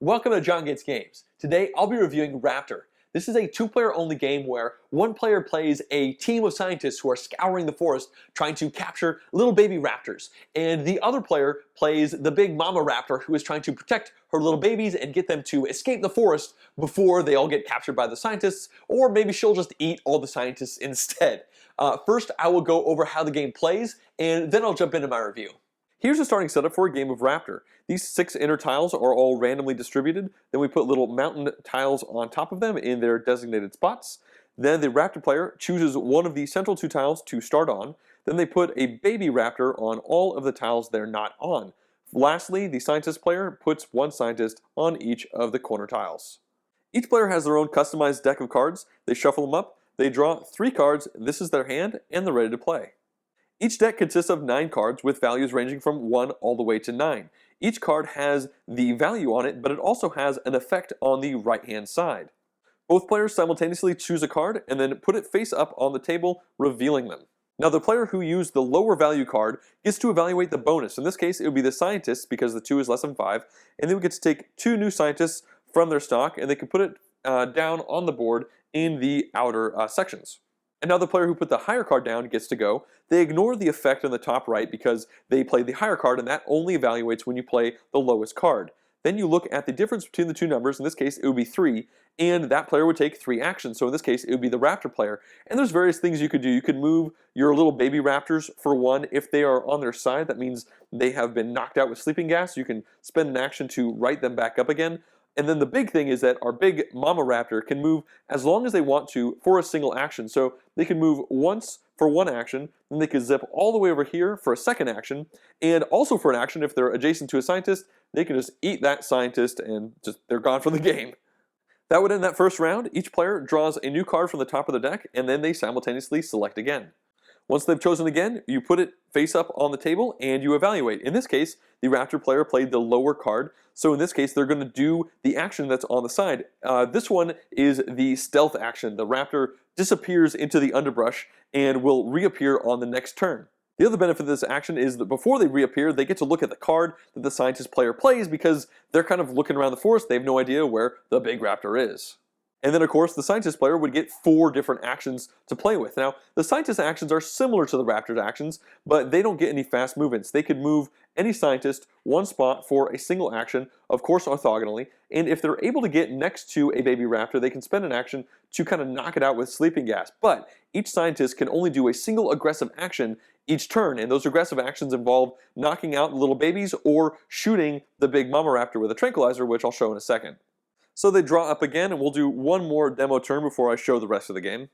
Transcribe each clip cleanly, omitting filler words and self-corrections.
Welcome to JonGetsGames. Today I'll be reviewing Raptor. This is a two-player only game where one player plays a team of scientists who are scouring the forest trying to capture little baby raptors, and the other player plays the big mama raptor who is trying to protect her little babies and get them to escape the forest before they all get captured by the scientists, or maybe she'll just eat all the scientists instead. First, I will go over how the game plays, and then I'll jump into my review. Here's a starting setup for a game of Raptor. These 6 inner tiles are all randomly distributed. Then we put little mountain tiles on top of them in their designated spots. Then the Raptor player chooses one of the central 2 tiles to start on. Then they put a baby Raptor on all of the tiles they're not on. Lastly, the scientist player puts one scientist on each of the corner tiles. Each player has their own customized deck of cards. They shuffle them up. They draw 3 cards. This is their hand, and they're ready to play. Each deck consists of 9 cards with values ranging from 1 all the way to 9. Each card has the value on it, but it also has an effect on the right-hand side. Both players simultaneously choose a card and then put it face up on the table, revealing them. Now the player who used the lower value card gets to evaluate the bonus. In this case, it would be the scientists because the 2 is less than 5, and they would get to take 2 new scientists from their stock and they can put it down on the board in the outer sections. And now the player who put the higher card down gets to go. They ignore the effect on the top right because they played the higher card, and that only evaluates when you play the lowest card. Then you look at the difference between the 2 numbers. In this case, it would be 3, and that player would take 3 actions. So in this case, it would be the Raptor player. And there's various things you could do. You could move your little baby Raptors for 1 if they are on their side. That means they have been knocked out with sleeping gas. You can spend an action to right them back up again. And then the big thing is that our big mama raptor can move as long as they want to for a single action. So they can move once for 1 action, then they can zip all the way over here for a second action, and also for an action if they're adjacent to a scientist, they can just eat that scientist and they're gone from the game. That would end that first round. Each player draws a new card from the top of the deck, and then they simultaneously select again. Once they've chosen again, you put it face up on the table and you evaluate. In this case, the Raptor player played the lower card, so in this case they're going to do the action that's on the side. This one is the stealth action. The Raptor disappears into the underbrush and will reappear on the next turn. The other benefit of this action is that before they reappear, they get to look at the card that the scientist player plays because they're kind of looking around the forest. They have no idea where the big Raptor is. And then, of course, the scientist player would get 4 different actions to play with. Now, the scientist actions are similar to the Raptor's actions, but they don't get any fast movements. They could move any scientist 1 spot for a single action, of course orthogonally, and if they're able to get next to a baby Raptor, they can spend an action to kind of knock it out with sleeping gas. But each scientist can only do a single aggressive action each turn, and those aggressive actions involve knocking out little babies or shooting the big mama Raptor with a tranquilizer, which I'll show in a second. So they draw up again, and we'll do one more demo turn before I show the rest of the game.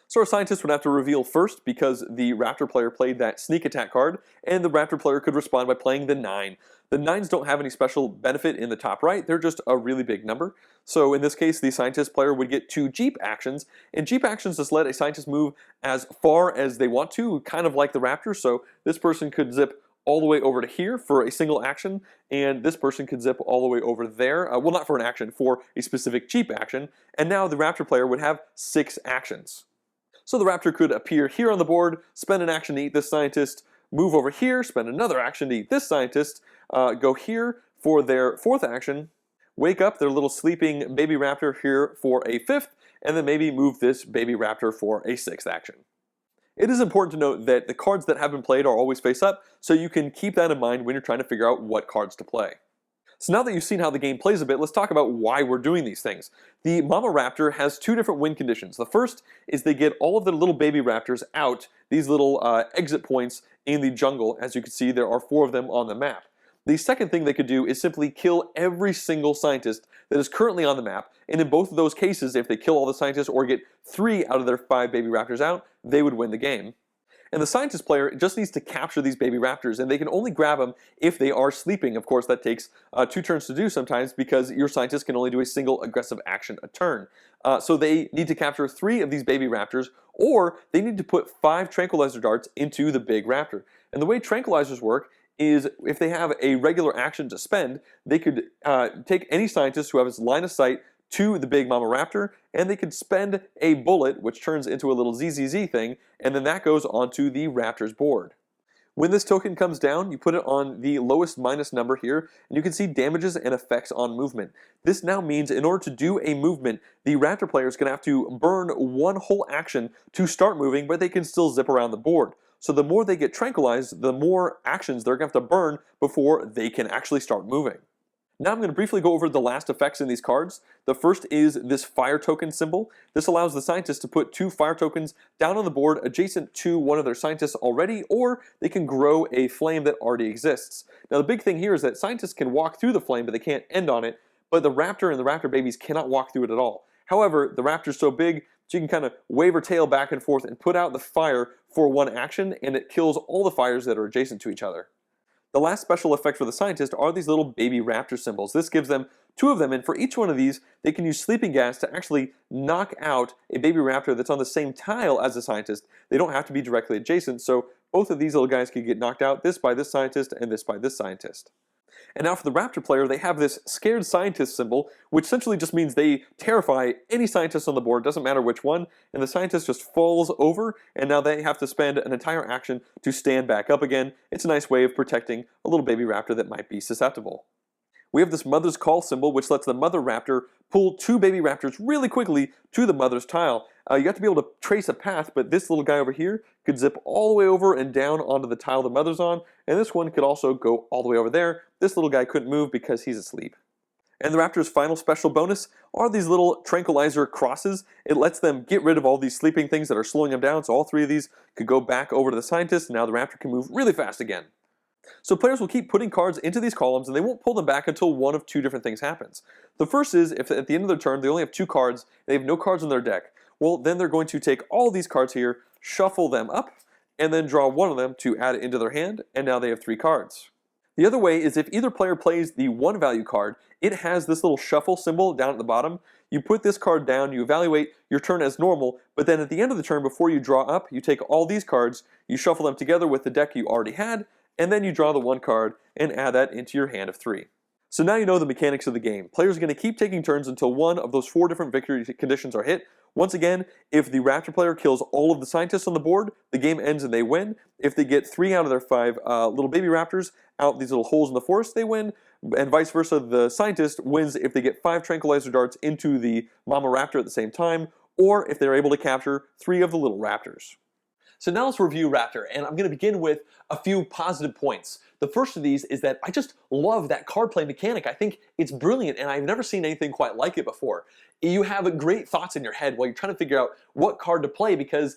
So our scientist would have to reveal first because the Raptor player played that sneak attack card, and the Raptor player could respond by playing the 9. The 9s don't have any special benefit in the top right, they're just a really big number. So in this case, the scientist player would get 2 Jeep actions, and Jeep actions just let a scientist move as far as they want to, kind of like the Raptor, so this person could zip all the way over to here for a single action, and this person could zip all the way over there, well, not for an action, for a specific Jeep action, and now the Raptor player would have 6 actions. So the Raptor could appear here on the board, spend an action to eat this scientist, move over here, spend another action to eat this scientist, go here for their 4th action, wake up their little sleeping baby Raptor here for a 5th, and then maybe move this baby Raptor for a 6th action. It is important to note that the cards that have been played are always face up, so you can keep that in mind when you're trying to figure out what cards to play. So now that you've seen how the game plays a bit, let's talk about why we're doing these things. The Mama Raptor has 2 different win conditions. The first is they get all of the little baby Raptors out, these little exit points in the jungle. As you can see, there are 4 of them on the map. The second thing they could do is simply kill every single scientist that is currently on the map, and in both of those cases, if they kill all the scientists or get 3 out of their 5 baby Raptors out, they would win the game. And the scientist player just needs to capture these baby Raptors, and they can only grab them if they are sleeping. Of course, that takes 2 turns to do sometimes because your scientist can only do a single aggressive action a turn. So they need to capture 3 of these baby Raptors, or they need to put 5 tranquilizer darts into the big Raptor. And the way tranquilizers work is if they have a regular action to spend, they could take any scientist who has line of sight to the big mama raptor, and they could spend a bullet, which turns into a little ZZZ thing, and then that goes onto the raptor's board. When this token comes down, you put it on the lowest minus number here, and you can see damages and effects on movement. This now means in order to do a movement, the Raptor player is going to have to burn one whole action to start moving, but they can still zip around the board. So the more they get tranquilized, the more actions they're going to have to burn before they can actually start moving. Now I'm going to briefly go over the last effects in these cards. The first is this fire token symbol. This allows the scientists to put 2 fire tokens down on the board adjacent to one of their scientists already, or they can grow a flame that already exists. Now the big thing here is that scientists can walk through the flame, but they can't end on it, but the Raptor and the Raptor babies cannot walk through it at all. However, the Raptor's so big, she can kind of wave her tail back and forth and put out the fire for one action, and it kills all the fires that are adjacent to each other. The last special effect for the scientist are these little baby raptor symbols. This gives them 2 of them, and for each one of these, they can use sleeping gas to actually knock out a baby raptor that's on the same tile as the scientist. They don't have to be directly adjacent, so both of these little guys can get knocked out, this by this scientist and this by this scientist. And now for the Raptor player, they have this scared scientist symbol, which essentially just means they terrify any scientist on the board, doesn't matter which one, and the scientist just falls over, and now they have to spend an entire action to stand back up again. It's a nice way of protecting a little baby raptor that might be susceptible. We have this mother's call symbol, which lets the mother raptor pull 2 baby raptors really quickly to the mother's tile. You have to be able to trace a path, but this little guy over here could zip all the way over and down onto the tile the mother's on, and this one could also go all the way over there. This little guy couldn't move because he's asleep. And the Raptor's final special bonus are these little tranquilizer crosses. It lets them get rid of all these sleeping things that are slowing them down, so all 3 of these could go back over to the scientist, and now the Raptor can move really fast again. So players will keep putting cards into these columns, and they won't pull them back until one of 2 different things happens. The first is if at the end of their turn they only have 2 cards, they have no cards in their deck. Well, then they're going to take all these cards here, shuffle them up, and then draw one of them to add it into their hand, and now they have 3 cards. The other way is if either player plays the 1 value card, it has this little shuffle symbol down at the bottom. You put this card down, you evaluate your turn as normal, but then at the end of the turn, before you draw up, you take all these cards, you shuffle them together with the deck you already had, and then you draw the 1 card and add that into your hand of 3. So now you know the mechanics of the game. Players are going to keep taking turns until one of those 4 different victory conditions are hit. Once again, if the Raptor player kills all of the scientists on the board, the game ends and they win. If they get 3 out of their 5 little baby raptors out these little holes in the forest, they win. And vice versa, the scientist wins if they get 5 tranquilizer darts into the mama raptor at the same time, or if they're able to capture 3 of the little raptors. So now let's review Raptor, and I'm going to begin with a few positive points. The first of these is that I just love that card play mechanic. I think it's brilliant, and I've never seen anything quite like it before. You have great thoughts in your head while you're trying to figure out what card to play, because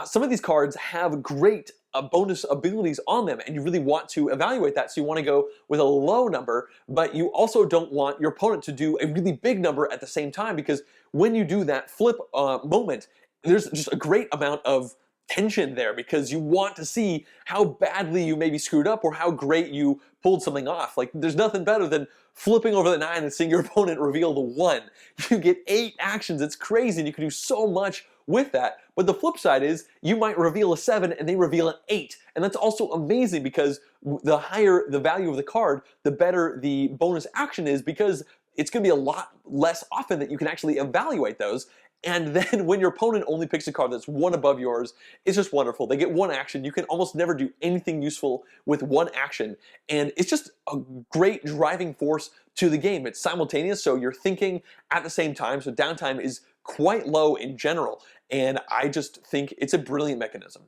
some of these cards have great bonus abilities on them, and you really want to evaluate that, so you want to go with a low number, but you also don't want your opponent to do a really big number at the same time, because when you do that flip moment, there's just a great amount of tension there, because you want to see how badly you maybe screwed up or how great you pulled something off. Like, there's nothing better than flipping over the 9 and seeing your opponent reveal the 1. You get 8 actions. It's crazy, and you can do so much with that. But the flip side is you might reveal a 7 and they reveal an 8. And that's also amazing, because the higher the value of the card, the better the bonus action is, because it's going to be a lot less often that you can actually evaluate those. And then when your opponent only picks a card that's 1 above yours, it's just wonderful. They get 1 action. You can almost never do anything useful with 1 action. And it's just a great driving force to the game. It's simultaneous, so you're thinking at the same time, so downtime is quite low in general. And I just think it's a brilliant mechanism.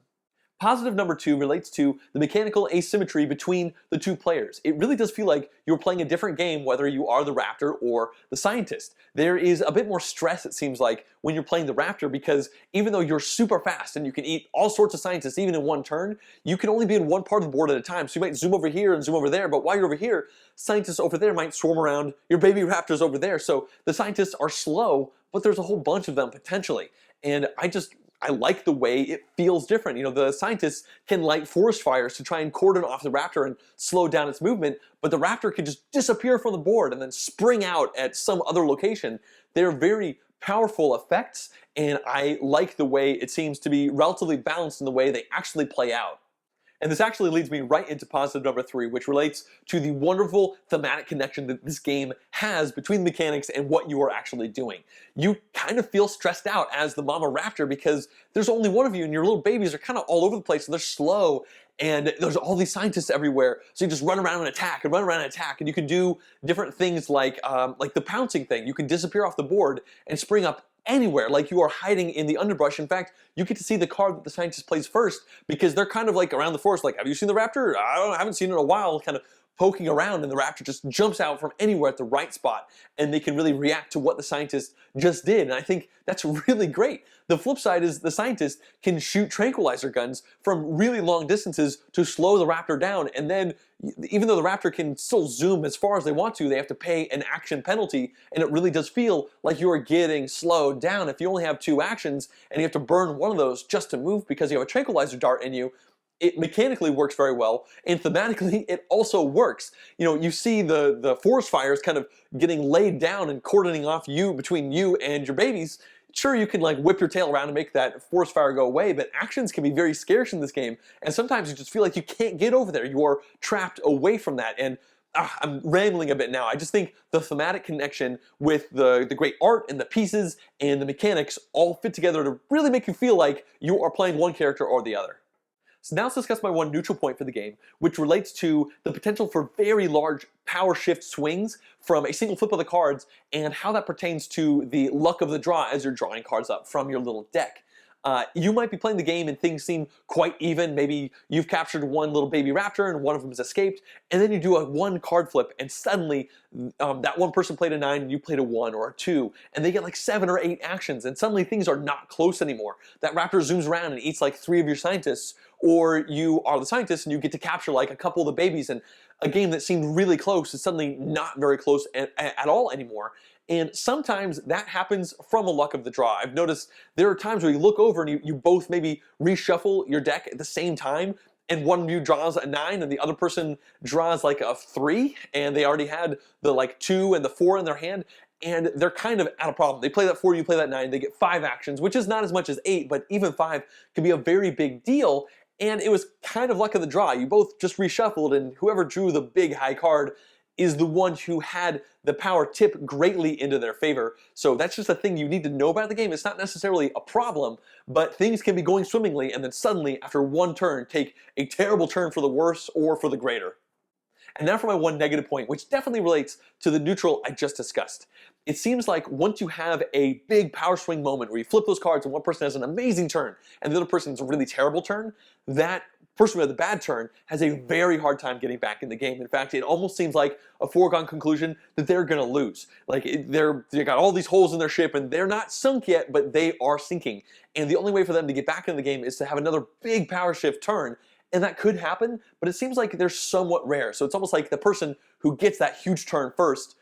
Positive number 2 relates to the mechanical asymmetry between the 2 players. It really does feel like you're playing a different game whether you are the Raptor or the Scientist. There is a bit more stress, it seems like, when you're playing the Raptor, because even though you're super fast and you can eat all sorts of Scientists even in 1 turn, you can only be in 1 part of the board at a time. So you might zoom over here and zoom over there, but while you're over here, Scientists over there might swarm around your baby Raptors over there. So the Scientists are slow, but there's a whole bunch of them potentially. And I like the way it feels different. You know, the scientists can light forest fires to try and cordon off the Raptor and slow down its movement, but the Raptor can just disappear from the board and then spring out at some other location. They're very powerful effects, and I like the way it seems to be relatively balanced in the way they actually play out. And this actually leads me right into positive number 3, which relates to the wonderful thematic connection that this game has between the mechanics and what you are actually doing. You kind of feel stressed out as the mama Raptor because there's only one of you and your little babies are kind of all over the place and they're slow, and there's all these scientists everywhere, so you just run around and attack and run around and attack, and you can do different things like the pouncing thing. You can disappear off the board and spring up anywhere, like you are hiding in the underbrush. In fact, you get to see the card that the scientist plays first, because they're kind of like around the forest, like, have you seen the raptor? I haven't seen it in a while, kind of poking around, and the raptor just jumps out from anywhere at the right spot, and they can really react to what the scientist just did. And I think that's really great. The flip side is the scientist can shoot tranquilizer guns from really long distances to slow the raptor down, and then even though the raptor can still zoom as far as they want to, they have to pay an action penalty, and it really does feel like you are getting slowed down. If you only have 2 actions and you have to burn one of those just to move because you have a tranquilizer dart in you, it mechanically works very well, and thematically it also works. You know, you see the forest fires kind of getting laid down and cordoning off between you and your babies. Sure, you can like whip your tail around and make that forest fire go away, but actions can be very scarce in this game, and sometimes you just feel like you can't get over there. You are trapped away from that, and I'm rambling a bit now. I just think the thematic connection with the great art and the pieces and the mechanics all fit together to really make you feel like you are playing one character or the other. So now let's discuss my one neutral point for the game, which relates to the potential for very large power shift swings from a single flip of the cards, and how that pertains to the luck of the draw as you're drawing cards up from your little deck. You might be playing the game and things seem quite even. Maybe you've captured one little baby raptor and one of them has escaped, and then you do a 1 card flip, and suddenly that one person played a 9 and you played a 1 or a 2, and they get like 7 or 8 actions, and suddenly things are not close anymore. That raptor zooms around and eats like 3 of your scientists, or you are the scientist and you get to capture like a couple of the babies, and a game that seemed really close is suddenly not very close at all anymore. And sometimes that happens from a luck of the draw. I've noticed there are times where you look over and you both maybe reshuffle your deck at the same time, and one of you draws a 9 and the other person draws like a 3, and they already had the like 2 and the 4 in their hand, and they're kind of at a problem. They play that 4, you play that 9, they get 5 actions, which is not as much as 8, but even 5 can be a very big deal. And it was kind of luck of the draw. You both just reshuffled, and whoever drew the big high card is the one who had the power tip greatly into their favor. So that's just a thing you need to know about the game. It's not necessarily a problem, but things can be going swimmingly, and then suddenly, after 1 turn, take a terrible turn for the worse or for the greater. And now for my one negative point, which definitely relates to the neutral I just discussed. It seems like once you have a big power swing moment where you flip those cards and one person has an amazing turn and the other person has a really terrible turn, that person who had the bad turn has a very hard time getting back in the game. In fact, it almost seems like a foregone conclusion that they're going to lose. Like they got all these holes in their ship and they're not sunk yet, but they are sinking. And the only way for them to get back in the game is to have another big power shift turn. And that could happen, but it seems like they're somewhat rare. So it's almost like the person who gets that huge turn first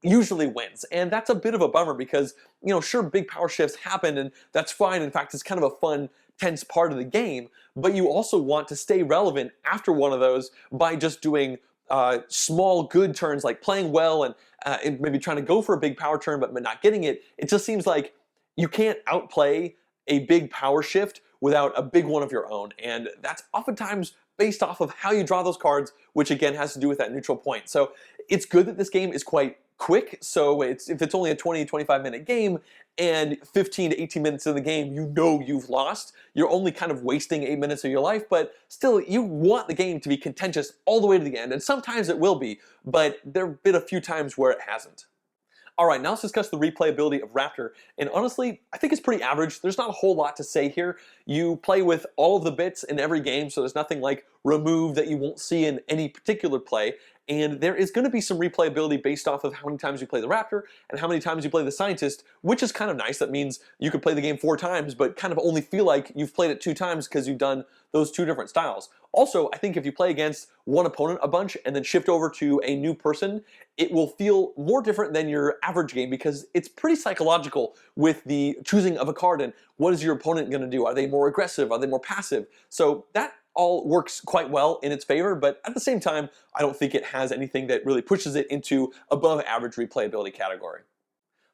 usually wins. And that's a bit of a bummer because, you know, sure, big power shifts happen and that's fine. In fact, it's kind of a fun, tense part of the game, but you also want to stay relevant after one of those by just doing small, good turns, like playing well and maybe trying to go for a big power turn, but not getting it. It just seems like you can't outplay a big power shift without a big one of your own. And that's oftentimes based off of how you draw those cards, which again has to do with that neutral point. So it's good that this game is quite quick. So if it's only a 20-25 minute game and 15 to 18 minutes of the game, you know you've lost. You're only kind of wasting 8 minutes of your life, but still you want the game to be contentious all the way to the end. And sometimes it will be, but there have been a few times where it hasn't. Alright, now let's discuss the replayability of Raptor, and honestly, I think it's pretty average. There's not a whole lot to say here. You play with all of the bits in every game, so there's nothing like removed that you won't see in any particular play, and there is going to be some replayability based off of how many times you play the Raptor and how many times you play the Scientist, which is kind of nice. That means you could play the game 4 times, but kind of only feel like you've played it 2 times because you've done those 2 different styles. Also, I think if you play against one opponent a bunch and then shift over to a new person, it will feel more different than your average game because it's pretty psychological with the choosing of a card and what is your opponent going to do? Are they more aggressive? Are they more passive? So that all works quite well in its favor, but at the same time, I don't think it has anything that really pushes it into above average replayability category.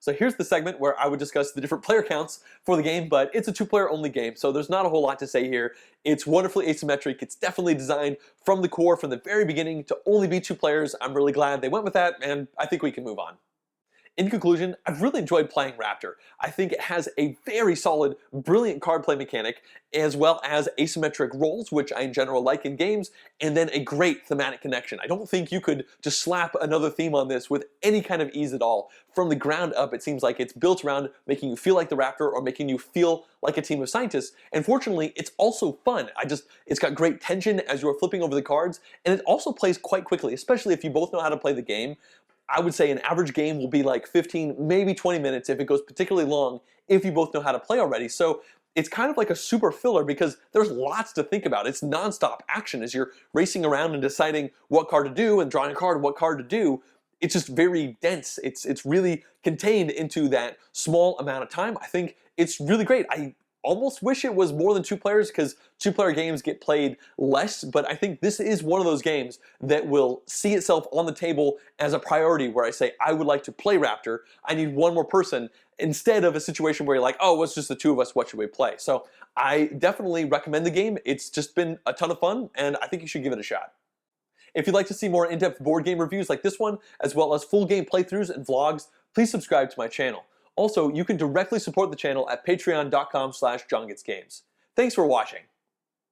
So here's the segment where I would discuss the different player counts for the game, but it's a 2-player only game, so there's not a whole lot to say here. It's wonderfully asymmetric. It's definitely designed from the core, from the very beginning, to only be 2 players. I'm really glad they went with that, and I think we can move on. in conclusion, I've really enjoyed playing Raptor. I think it has a very solid, brilliant card play mechanic, as well as asymmetric roles, which I in general like in games, and then a great thematic connection. I don't think you could just slap another theme on this with any kind of ease at all. From the ground up, it seems like it's built around making you feel like the Raptor or making you feel like a team of scientists, and fortunately, it's also fun. It's got great tension as you're flipping over the cards, and it also plays quite quickly, especially if you both know how to play the game. I would say an average game will be like 15, maybe 20 minutes if it goes particularly long, if you both know how to play already. So it's kind of like a super filler because there's lots to think about. It's nonstop action as you're racing around and deciding what card to do and drawing a card, what card to do. It's just very dense. It's really contained into that small amount of time. I think it's really great. I almost wish it was more than 2 players because 2-player games get played less, but I think this is one of those games that will see itself on the table as a priority where I say, I would like to play Raptor, I need one more person, instead of a situation where you're like, oh, it's just the 2 of us, what should we play? So I definitely recommend the game. It's just been a ton of fun, and I think you should give it a shot. If you'd like to see more in-depth board game reviews like this one, as well as full game playthroughs and vlogs, please subscribe to my channel. Also, you can directly support the channel at patreon.com/JonGetsGames. Thanks for watching.